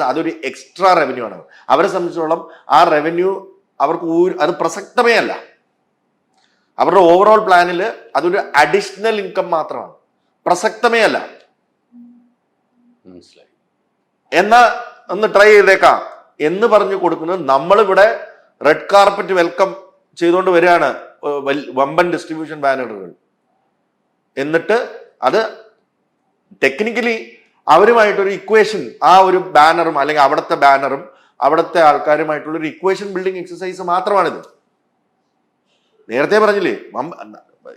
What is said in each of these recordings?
അതൊരു extra revenue ആണ്. അവരെ സംബന്ധിച്ചോളം ആ റവന്യൂ അവർക്ക് അത് പ്രസക്തമേ അല്ല. അവരുടെ ഓവറോൾ പ്ലാനിൽ അതൊരു അഡീഷണൽ ഇൻകം മാത്രമാണ്, പ്രസക്തമേ അല്ല. മനസ്സിലായി. എന്നാ ഒന്ന് ട്രൈ ചെയ്തേക്കാം എന്ന് പറഞ്ഞു കൊടുക്കുന്നത്. നമ്മളിവിടെ റെഡ് കാർപ്പറ്റ് വെൽക്കം ചെയ്തുകൊണ്ട് വരികയാണ് വമ്പൻ ഡിസ്ട്രിബ്യൂഷൻ ബാനറുകൾ. എന്നിട്ട് അത് ടെക്നിക്കലി അവരുമായിട്ടൊരു ഇക്വേഷൻ, ആ ഒരു ബാനറും അല്ലെങ്കിൽ അവിടുത്തെ ബാനറും അവിടുത്തെ ആൾക്കാരുമായിട്ടുള്ള ഒരു ഇക്വേഷൻ ബിൽഡിംഗ് എക്സസൈസ് മാത്രമാണിത്. നേരത്തെ പറഞ്ഞില്ലേ,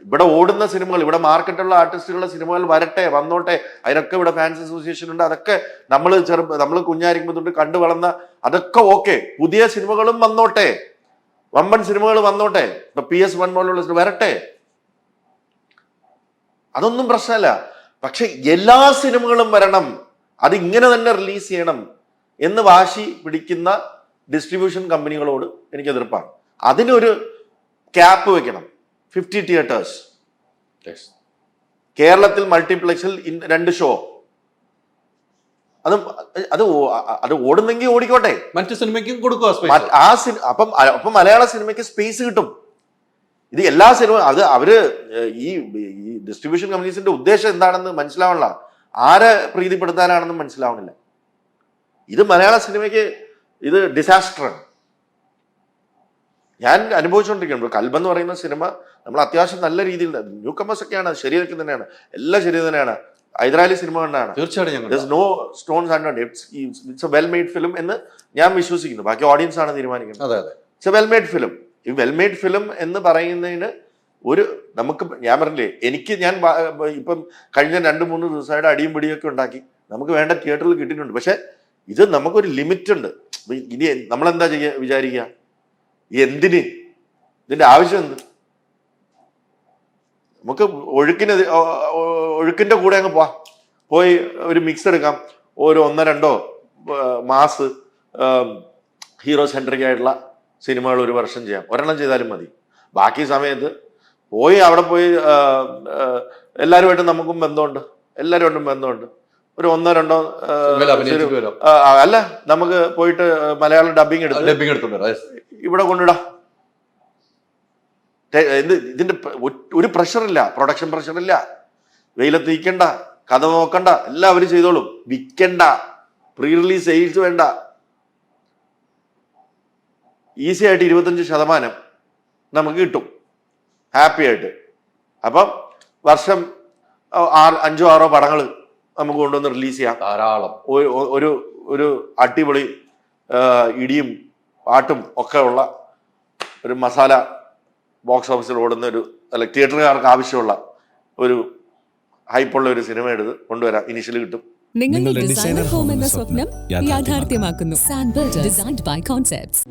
ഇവിടെ ഓടുന്ന സിനിമകൾ, ഇവിടെ മാർക്കറ്റുള്ള ആർട്ടിസ്റ്റുകളുടെ സിനിമകൾ വരട്ടെ, വന്നോട്ടെ, അതിനൊക്കെ ഇവിടെ ഫാൻസ് അസോസിയേഷൻ ഉണ്ട്. അതൊക്കെ നമ്മൾ കുഞ്ഞായിരിക്കുമ്പോൾ തൊട്ട് കണ്ടു വളർന്ന അതൊക്കെ ഓക്കെ. പുതിയ സിനിമകളും വന്നോട്ടെ, വമ്പൻ സിനിമകൾ വന്നോട്ടെ, ഇപ്പൊ PS1 പോലുള്ള വരട്ടെ, അതൊന്നും പ്രശ്നമല്ല. പക്ഷെ എല്ലാ സിനിമകളും വരണം, അത് ഇങ്ങനെ തന്നെ റിലീസ് ചെയ്യണം എന്ന് വാശി പിടിക്കുന്ന ഡിസ്ട്രിബ്യൂഷൻ കമ്പനികളോട് എനിക്ക് എതിർപ്പാണ്. അതിനൊരു ക്യാപ്പ് വെക്കണം. 50 തിയേറ്റേഴ്സ് കേരളത്തിൽ, മൾട്ടിപ്ലക്സിൽ 2 ഷോ. അത് ഓടുന്നെങ്കിൽ ഓടിക്കോട്ടെ, മറ്റു സിനിമയ്ക്കും കൊടുക്കുക. അപ്പം മലയാള സിനിമയ്ക്ക് സ്പേസ് കിട്ടും. ഇത് എല്ലാ സിനിമ അവര് ഈ ഡിസ്ട്രിബ്യൂഷൻ കമ്പനീസിന്റെ ഉദ്ദേശം എന്താണെന്ന് മനസ്സിലാവണില്ല, ആരെ പ്രീതിപ്പെടുത്താനാണെന്ന് മനസ്സിലാവണില്ല. ഇത് മലയാള സിനിമയ്ക്ക് ഇത് ഡിസാസ്റ്ററാണ്. ഞാൻ അനുഭവിച്ചുകൊണ്ടിരിക്കുന്നത്. കൽബ് എന്ന് പറയുന്ന സിനിമ നമ്മൾ അത്യാവശ്യം നല്ല രീതിയിൽ, ന്യൂ കമേഴ്സ് ഒക്കെയാണ്, ശരിയൊക്കെ തന്നെയാണ്, എല്ലാം ശരി തന്നെയാണ്. ഹൈദരാലി സിനിമ കണ്ടാണ്, തീർച്ചയായിട്ടും no stones and it's a well made film എന്ന് ഞാൻ വിശ്വസിക്കുന്നു. ബാക്കി ഓഡിയൻസ് ആണ് തീരുമാനിക്കുന്നത്. It's a well made film. ഈ വെൽ മെയ്ഡ് ഫിലിം എന്ന് പറയുന്നതിന് നമുക്ക്, ഞാൻ പറഞ്ഞില്ലേ, ഞാൻ ഇപ്പം കഴിഞ്ഞ 2-3 ദിവസമായിട്ട് അടിയും പിടിയൊക്കെ ഉണ്ടാക്കി നമുക്ക് വേണ്ട തിയേറ്ററിൽ കിട്ടിയിട്ടുണ്ട്. പക്ഷെ ഇത് നമുക്കൊരു ലിമിറ്റ് ഉണ്ട്. ഇനി നമ്മളെന്താ വിചാരിക്കുക, എന്തിന്, ഇതിന്റെ ആവശ്യം എന്ത്? നമുക്ക് ഒഴുക്കിന്റെ കൂടെ അങ്ങ് പോയി ഒരു മിക്സ് എടുക്കാം. ഒരു 1-2 മാസ് ഹീറോ സെൻട്രിക് ആയിട്ടുള്ള സിനിമകൾ ഒരു വർഷം ചെയ്യാം, ഒരെണ്ണം ചെയ്താലും മതി. ബാക്കി സമയത്ത് അവിടെ പോയി എല്ലാവരുമായിട്ടും നമുക്കും ബന്ധമുണ്ട്, എല്ലാവരുമായിട്ടും ബന്ധമുണ്ട്. ഒരു 1-2 അല്ല, നമുക്ക് പോയിട്ട് മലയാളം ഡബിങ് എടുത്ത് ഇവിടെ കൊണ്ടിടാം. ഇതിന്റെ ഒരു പ്രഷറില്ല, പ്രൊഡക്ഷൻ പ്രഷറില്ല, വെയിലത്ത് നിൽക്കണ്ട, കഥ നോക്കണ്ട, എല്ലാവരും ചെയ്തോളും. വിൽക്കണ്ട, പ്രീ റിലീസ് സെയിൽസ് വേണ്ട, ഈസി ആയിട്ട് 25% നമുക്ക് കിട്ടും ഹാപ്പി ആയിട്ട്. അപ്പം വർഷം 5-6 പടങ്ങൾ നമുക്ക് കൊണ്ടുവന്ന് റിലീസ് ചെയ്യാം. ധാരാളം ഒരു അടിപൊളി ഇടിയും പാട്ടും ഒക്കെ ഉള്ള ഒരു മസാല ബോക്സ് ഓഫീസിൽ ഓടുന്ന അല്ല തിയേറ്ററുകാർക്ക് ആവശ്യമുള്ള ഒരു ഹൈപ്പുള്ള ഒരു സിനിമ എടുത്ത് കൊണ്ടുവരാം. ഇനിഷ്യലി കിട്ടും. നിങ്ങളുടെ ഡിസൈനർ ഹോം എന്ന സ്വപ്നം യാഥാർത്ഥ്യമാക്കുന്നു. സാൻബിൾഡ്, ഡിസൈൻഡ് ബൈ കോൺസെപ്റ്റ്സ്.